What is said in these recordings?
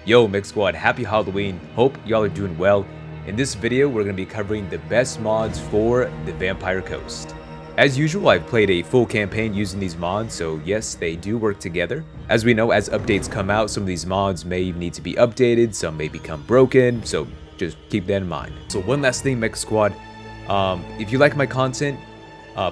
Yo, Mech Squad, happy Halloween. Hope y'all are doing well. In this video, we're going to be covering the best mods for the Vampire Coast. As usual, I've played a full campaign using these mods, so yes, they do work together. As we know, as updates come out, some of these mods may need to be updated, some may become broken, so just keep that in mind. So one last thing, Mech Squad, if you like my content,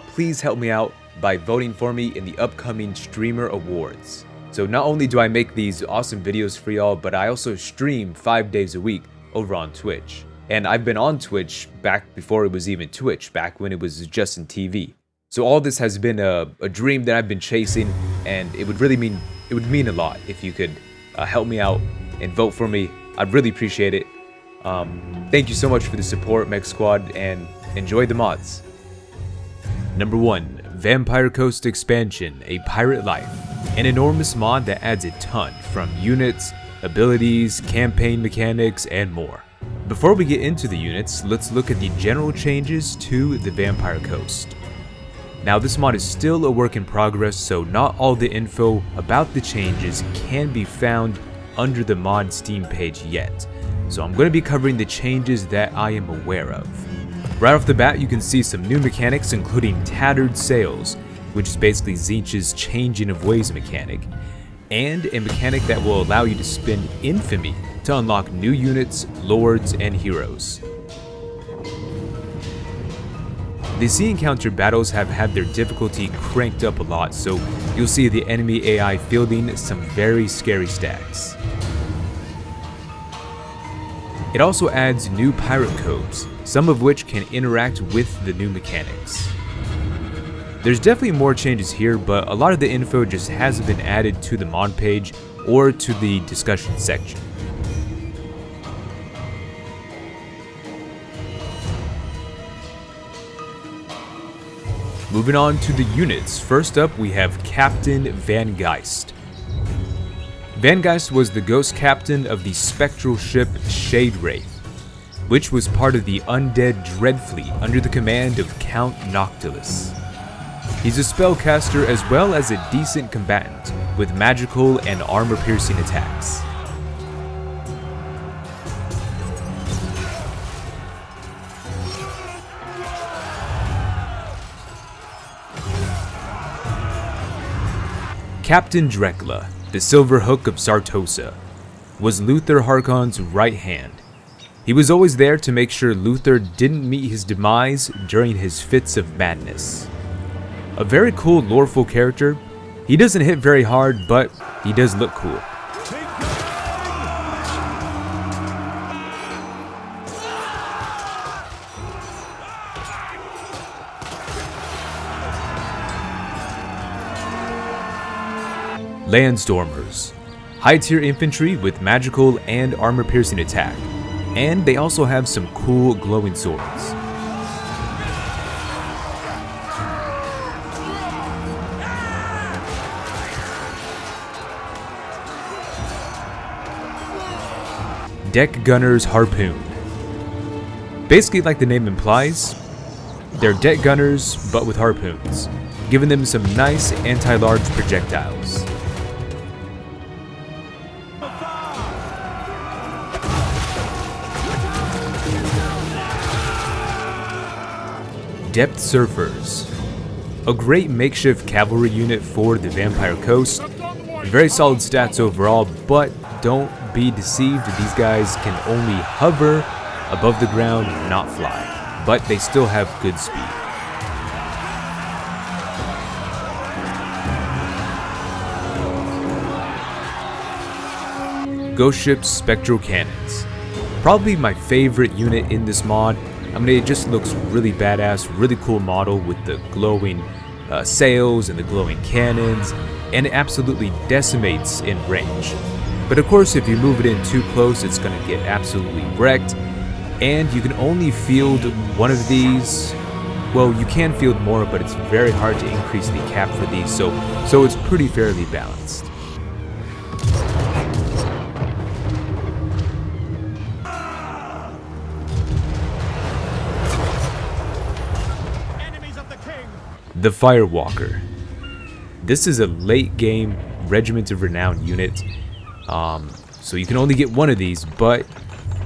please help me out by voting for me in the upcoming Streamer Awards. So not only do I make these awesome videos for y'all, but I also stream 5 days a week over on Twitch. And I've been on Twitch back before it was even Twitch, back when it was just in TV. So all this has been a dream that I've been chasing, and it would mean a lot if you could help me out and vote for me. I'd really appreciate it. Thank you so much for the support, Mech Squad, and enjoy the mods. Number 1, Vampire Coast Expansion, A Pirate Life. An enormous mod that adds a ton from units, abilities, campaign mechanics, and more. Before we get into the units, let's look at the general changes to the Vampire Coast. Now this mod is still a work in progress, so not all the info about the changes can be found under the mod Steam page yet. So I'm going to be covering the changes that I am aware of. Right off the bat, you can see some new mechanics, including Tattered Sails, which is basically Tzeentch's changing of ways mechanic, and a mechanic that will allow you to spend infamy to unlock new units, lords, and heroes. The sea encounter battles have had their difficulty cranked up a lot, so you'll see the enemy AI fielding some very scary stacks. It also adds new pirate codes, some of which can interact with the new mechanics. There's definitely more changes here, but a lot of the info just hasn't been added to the mod page or to the discussion section. Moving on to the units, first up we have Captain Van Geist. Van Geist was the ghost captain of the spectral ship Shade Wraith, which was part of the undead Dreadfleet under the command of Count Noctilus. He's a spellcaster as well as a decent combatant with magical and armor-piercing attacks. Captain Drekla, the Silver Hook of Sartosa, was Luther Harkon's right hand. He was always there to make sure Luther didn't meet his demise during his fits of madness. A very cool loreful character. He doesn't hit very hard, but he does look cool. Landstormers, high-tier infantry with magical and armor-piercing attack, and they also have some cool glowing swords. Deck Gunners Harpoon. Basically, like the name implies, they're deck gunners but with harpoons, giving them some nice anti-large projectiles. Depth Surfers, a great makeshift cavalry unit for the Vampire Coast. Very solid stats overall, but don't be deceived, these guys can only hover above the ground, not fly, but they still have good speed. Ghost Ship's Spectral Cannons, probably my favorite unit in this mod. I mean, it just looks really badass, really cool model with the glowing sails and the glowing cannons, and it absolutely decimates in range. But of course, if you move it in too close, it's going to get absolutely wrecked, and you can only field one of these. Well, you can field more, but it's very hard to increase the cap for these, so it's pretty fairly balanced. The Firewalker. This is a late game Regiment of Renown unit. so you can only get one of these, but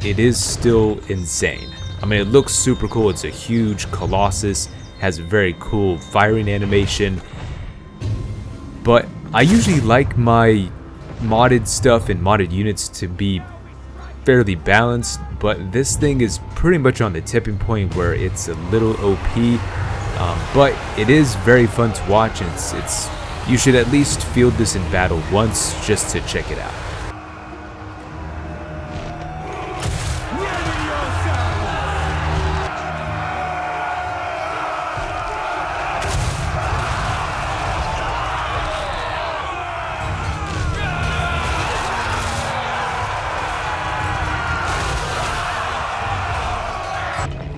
it is still insane. I mean, it looks super cool. It's a huge Colossus, has a very cool firing animation, but I usually like my modded stuff and modded units to be fairly balanced, but this thing is pretty much on the tipping point where it's a little OP, but it is very fun to watch, and it's you should at least field this in battle once just to check it out.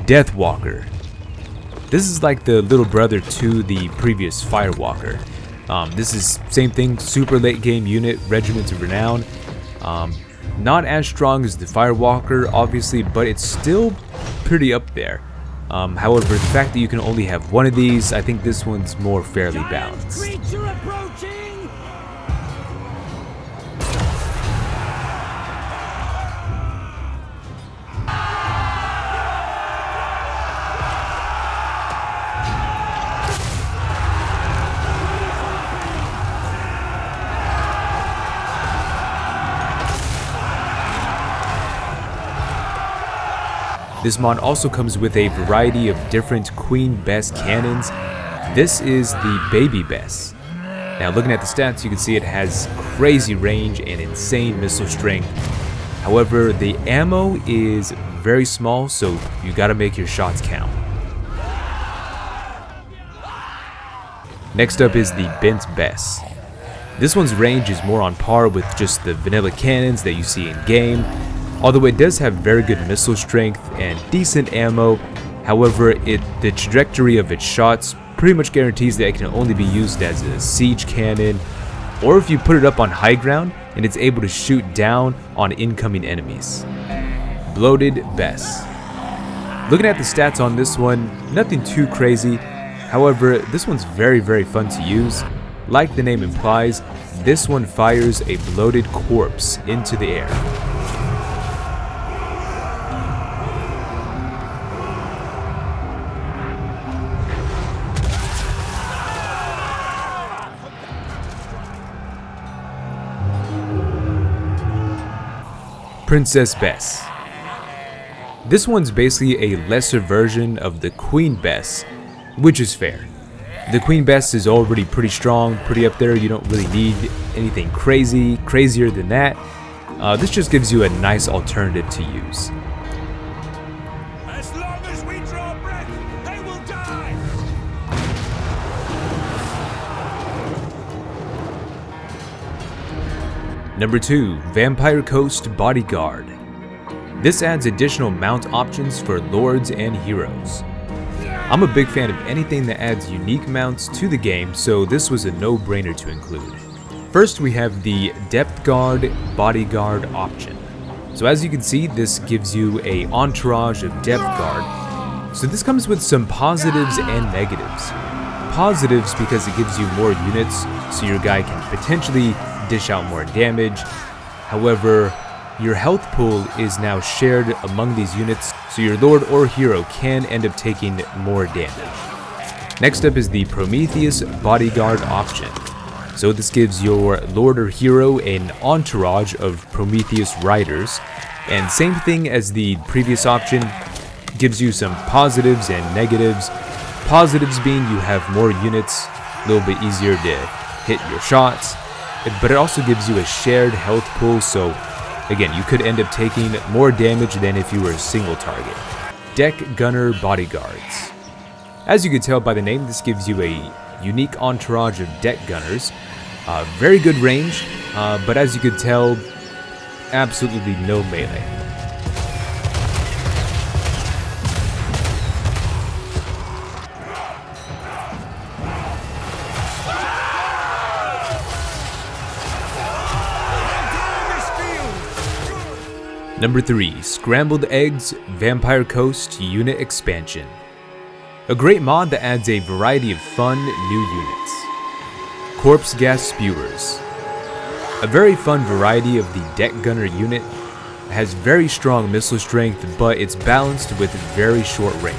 Deathwalker. This is like the little brother to the previous Firewalker. This is same thing, super late game unit, Regiment of Renown. Not as strong as the Firewalker, obviously, but it's still pretty up there. However, the fact that you can only have one of these, I think this one's more fairly balanced. This mod also comes with a variety of different Queen Bess cannons. This is the Baby Bess. Now looking at the stats, you can see it has crazy range and insane missile strength. However, the ammo is very small, so you gotta make your shots count. Next up is the Bent Bess. This one's range is more on par with just the vanilla cannons that you see in game, although it does have very good missile strength and decent ammo. However, the trajectory of its shots pretty much guarantees that it can only be used as a siege cannon, or if you put it up on high ground and it's able to shoot down on incoming enemies. Bloated Bess. Looking at the stats on this one, nothing too crazy. However, this one's very fun to use. Like the name implies, this one fires a bloated corpse into the air. Princess Bess. This one's basically a lesser version of the Queen Bess, which is fair. The Queen Bess is already pretty strong, pretty up there. You don't really need anything crazier than that. This just gives you a nice alternative to use. As long as we draw breath, they will die. Number 2, Vampire Coast Bodyguard. This adds additional mount options for lords and heroes. I'm a big fan of anything that adds unique mounts to the game, so this was a no-brainer to include. First, we have the Depth Guard Bodyguard option. So as you can see, this gives you an entourage of Depth Guard. So this comes with some positives and negatives. Positives because it gives you more units, so your guy can potentially dish out more damage. However, your health pool is now shared among these units, so your lord or hero can end up taking more damage. Next up is the Prometheus Bodyguard option. So this gives your lord or hero an entourage of Prometheus riders, and same thing as the previous option, gives you some positives and negatives. Positives being you have more units, a little bit easier to hit your shots, but it also gives you a shared health pool, so again, you could end up taking more damage than if you were a single target. Deck Gunner Bodyguards. As you can tell by the name, this gives you a unique entourage of deck gunners. Very good range, but as you could tell, absolutely no melee. Number 3, Scrambled Eggs Vampire Coast Unit Expansion. A great mod that adds a variety of fun new units. Corpse Gas Spewers. A very fun variety of the deck gunner unit. It has very strong missile strength, but it's balanced with very short range.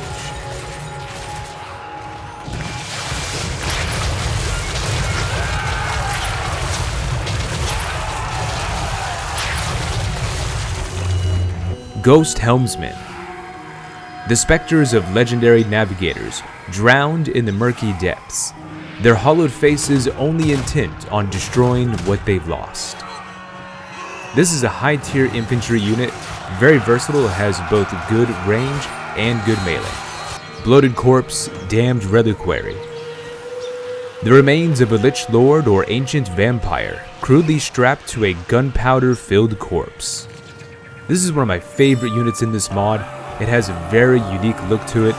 Ghost Helmsman. The specters of legendary navigators, drowned in the murky depths, their hollowed faces only intent on destroying what they've lost. This is a high-tier infantry unit, very versatile, has both good range and good melee. Bloated Corpse, Damned Reliquary. The remains of a Lich Lord or ancient vampire, crudely strapped to a gunpowder-filled corpse. This is one of my favorite units in this mod. It has a very unique look to it,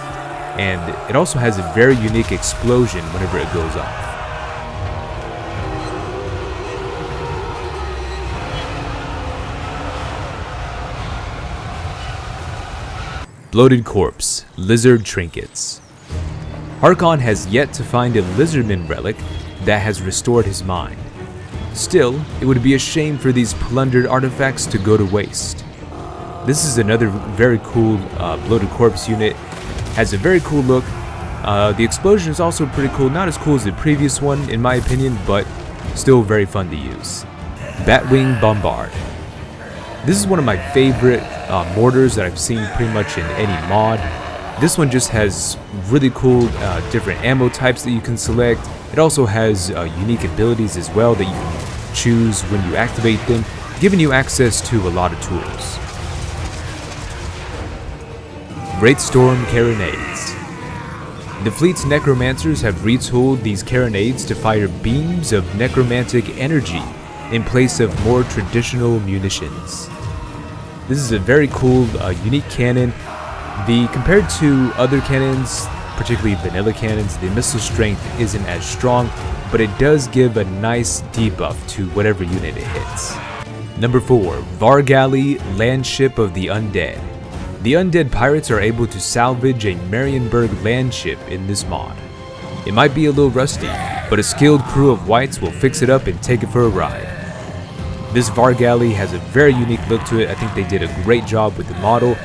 and it also has a very unique explosion whenever it goes off. Bloated Corpse, Lizard Trinkets. Harkon has yet to find a Lizardman relic that has restored his mind. Still, it would be a shame for these plundered artifacts to go to waste. This is another very cool Bloated Corpse unit. Has a very cool look. The explosion is also pretty cool. Not as cool as the previous one, in my opinion, but still very fun to use. Batwing Bombard. This is one of my favorite mortars that I've seen pretty much in any mod. This one just has really cool different ammo types that you can select. It also has unique abilities as well that you can choose when you activate them, giving you access to a lot of tools. Wraithstorm Carronades. The fleet's necromancers have retooled these carronades to fire beams of necromantic energy in place of more traditional munitions. This is a very cool, unique cannon. Compared to other cannons, particularly vanilla cannons, the missile strength isn't as strong, but it does give a nice debuff to whatever unit it hits. Number 4, Vargalley, Landship of the Undead. The undead pirates are able to salvage a Marienburg landship in this mod. It might be a little rusty, but a skilled crew of wights will fix it up and take it for a ride. This Vargalley has a very unique look to it. I think they did a great job with the model,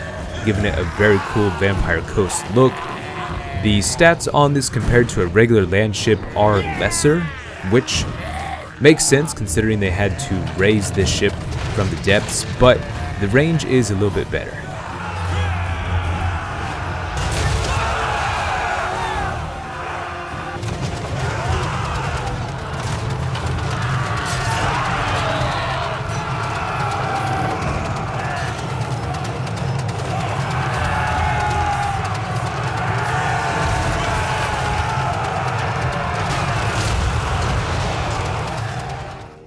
giving it a very cool Vampire Coast look. The stats on this compared to a regular landship are lesser, which makes sense considering they had to raise this ship from the depths, but the range is a little bit better.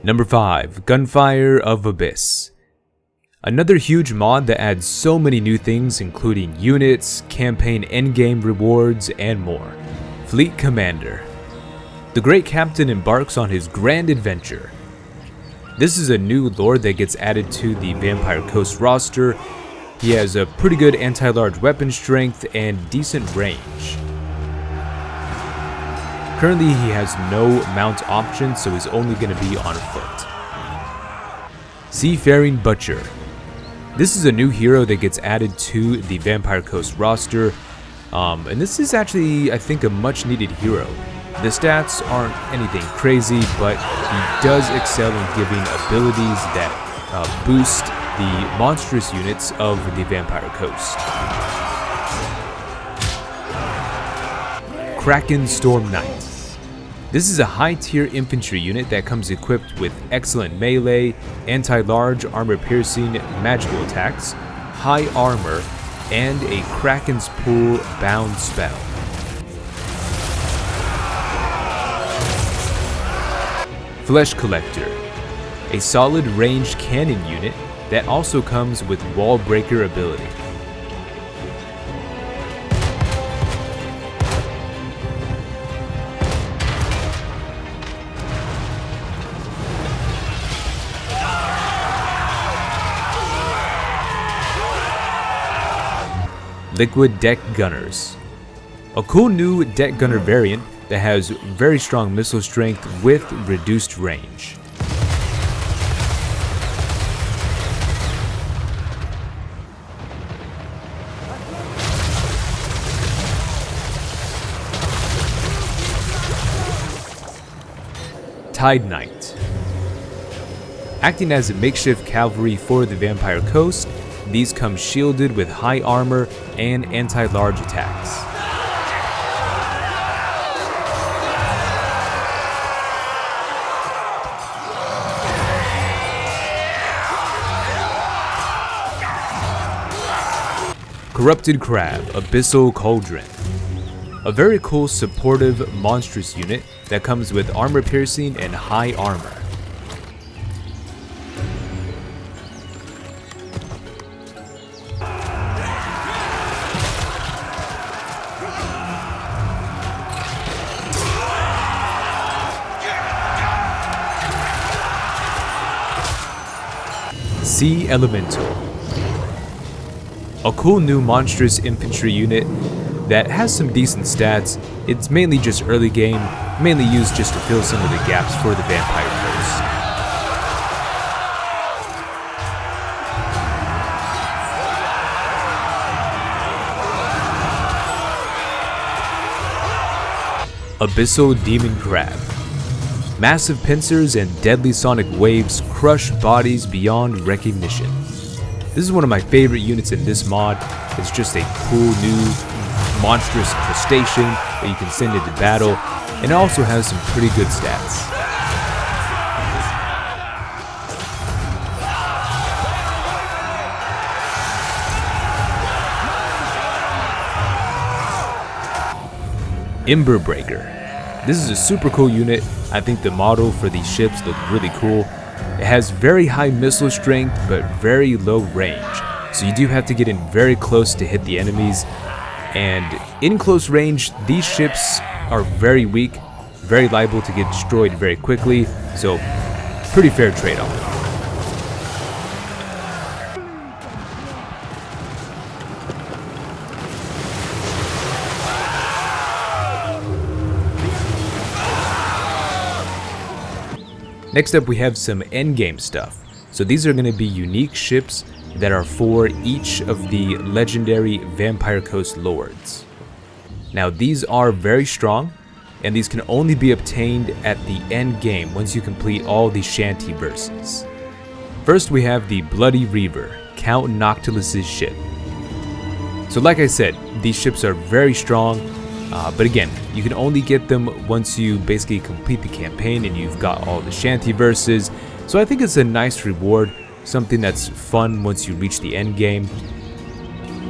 Number 5, Gunfire Abyss. Another huge mod that adds so many new things including units, campaign endgame rewards, and more. Fleet Commander. The great captain embarks on his grand adventure. This is a new lord that gets added to the Vampire Coast roster. He has a pretty good anti-large weapon strength and decent range. Currently, he has no mount option, so he's only going to be on foot. Seafaring Butcher. This is a new hero that gets added to the Vampire Coast roster, and this is actually, I think, a much needed hero. The stats aren't anything crazy, but he does excel in giving abilities that boost the monstrous units of the Vampire Coast. Kraken Storm Knight. This is a high-tier infantry unit that comes equipped with excellent melee, anti-large, armor-piercing, magical attacks, high armor, and a Kraken's Pool bound spell. Flesh Collector, a solid ranged cannon unit that also comes with wall breaker ability. Liquid Deck Gunners. A cool new deck gunner variant that has very strong missile strength with reduced range. Tide Knight. Acting as a makeshift cavalry for the Vampire Coast, these come shielded with high armor and anti-large attacks. Corrupted Crab, Abyssal Cauldron. A very cool supportive monstrous unit that comes with armor piercing and high armor. Sea Elemental. A cool new monstrous infantry unit that has some decent stats. It's mainly just early game, mainly used just to fill some of the gaps for the Vampire Coast. Abyssal Demon Crab. Massive pincers and deadly sonic waves crush bodies beyond recognition. This is one of my favorite units in this mod. It's just a cool new monstrous crustacean that you can send into battle, and it also has some pretty good stats. Emberbreaker. This is a super cool unit. I think the model for these ships look really cool. It has very high missile strength, but very low range. So you do have to get in very close to hit the enemies. And in close range, these ships are very weak, very liable to get destroyed very quickly. So pretty fair trade-off. Next up, we have some endgame stuff. So these are going to be unique ships that are for each of the legendary Vampire Coast lords. Now these are very strong, and these can only be obtained at the end game once you complete all the shanty verses. First we have the Bloody Reaver, Count Noctilus's ship. So like I said, these ships are very strong. But again, you can only get them once you basically complete the campaign and you've got all the shanty verses. So I think it's a nice reward, something that's fun once you reach the end game.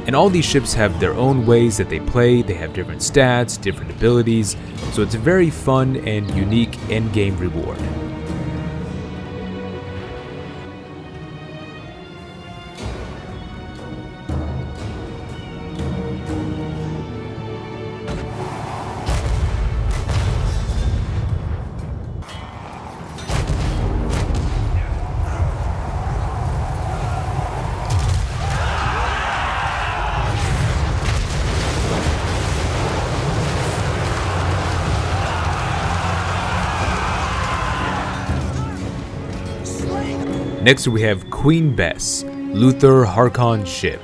And all these ships have their own ways that they play. They have different stats, different abilities. So it's a very fun and unique end game reward. Next we have Queen Bess, Luther Harkon's ship.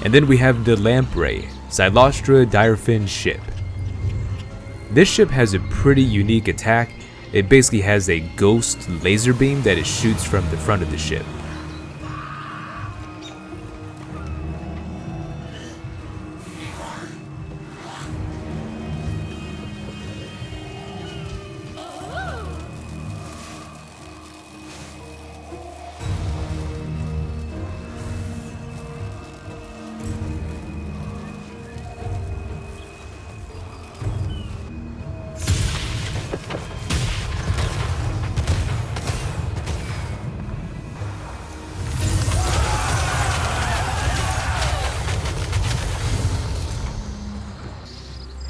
And then we have the Lamprey, Xylostra Direfin's ship. This ship has a pretty unique attack. It basically has a ghost laser beam that it shoots from the front of the ship.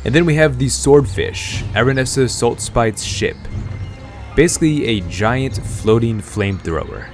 And then we have the Swordfish, Aranessa Saltspite's ship. Basically a giant floating flamethrower.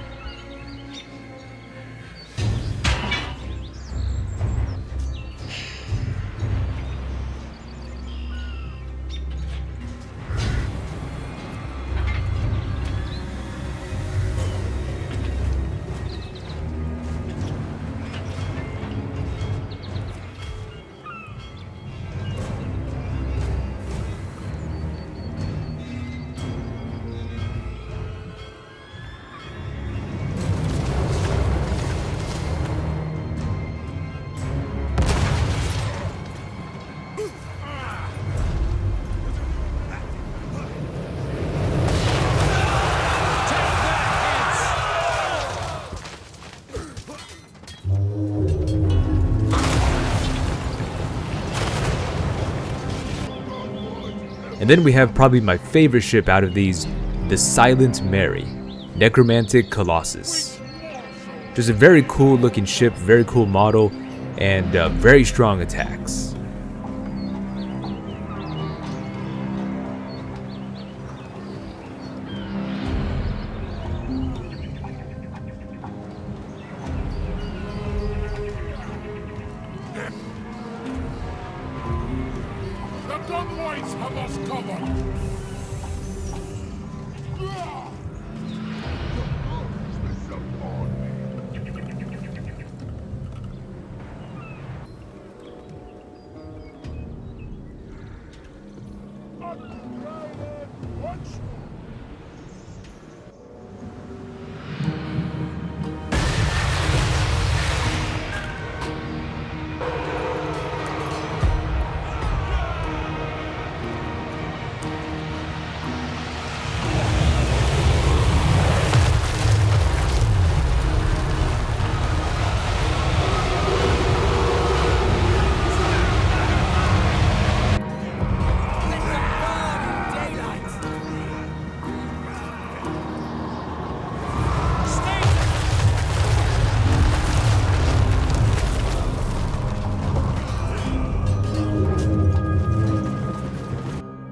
And then we have probably my favorite ship out of these, the Silent Mary, Necromantic Colossus. Just a very cool looking ship, very cool model, and very strong attacks. The gunboys have us covered!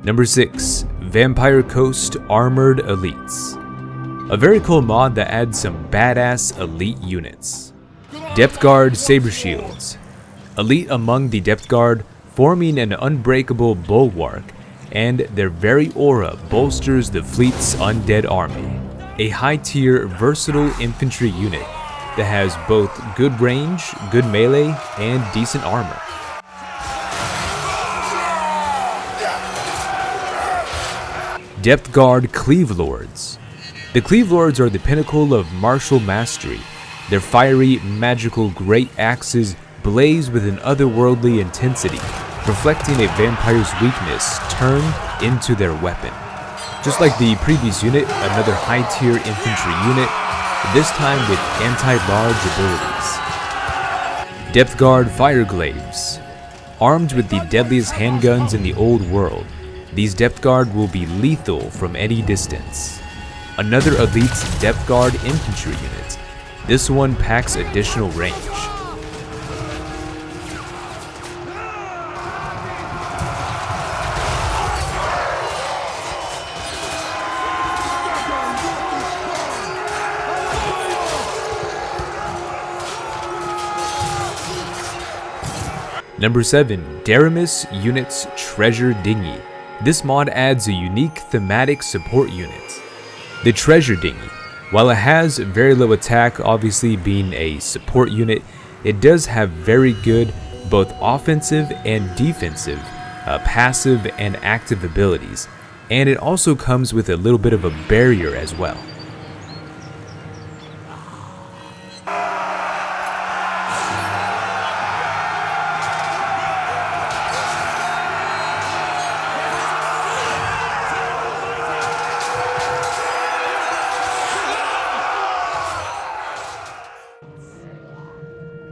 Number 6. Vampire Coast Armored Elites. A very cool mod that adds some badass elite units. Depth Guard Saber Shields. Elite among the Depth Guard, forming an unbreakable bulwark, and their very aura bolsters the fleet's undead army. A high-tier, versatile infantry unit that has both good range, good melee, and decent armor. Depth Guard Cleave Lords. The Cleave Lords are the pinnacle of martial mastery. Their fiery, magical great axes blaze with an otherworldly intensity, reflecting a vampire's weakness turned into their weapon. Just like the previous unit, another high-tier infantry unit, this time with anti-large abilities. Depth Guard Fireglaves. Armed with the deadliest handguns in the old world, these Depth Guard will be lethal from any distance. Another elite Depth Guard infantry unit. This one packs additional range. Number 7. Daramis Unit's Treasure Dinghy. This mod adds a unique thematic support unit. The Treasure Dinghy. While it has very low attack, obviously being a support unit, it does have very good both offensive and defensive, passive and active abilities, and it also comes with a little bit of a barrier as well.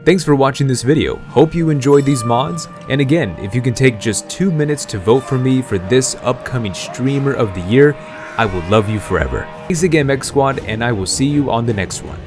Thanks for watching this video. Hope you enjoyed these mods, and again, if you can take just 2 minutes to vote for me for this upcoming streamer of the year, I will love you forever. Thanks again, Mech Squad, and I will see you on the next one.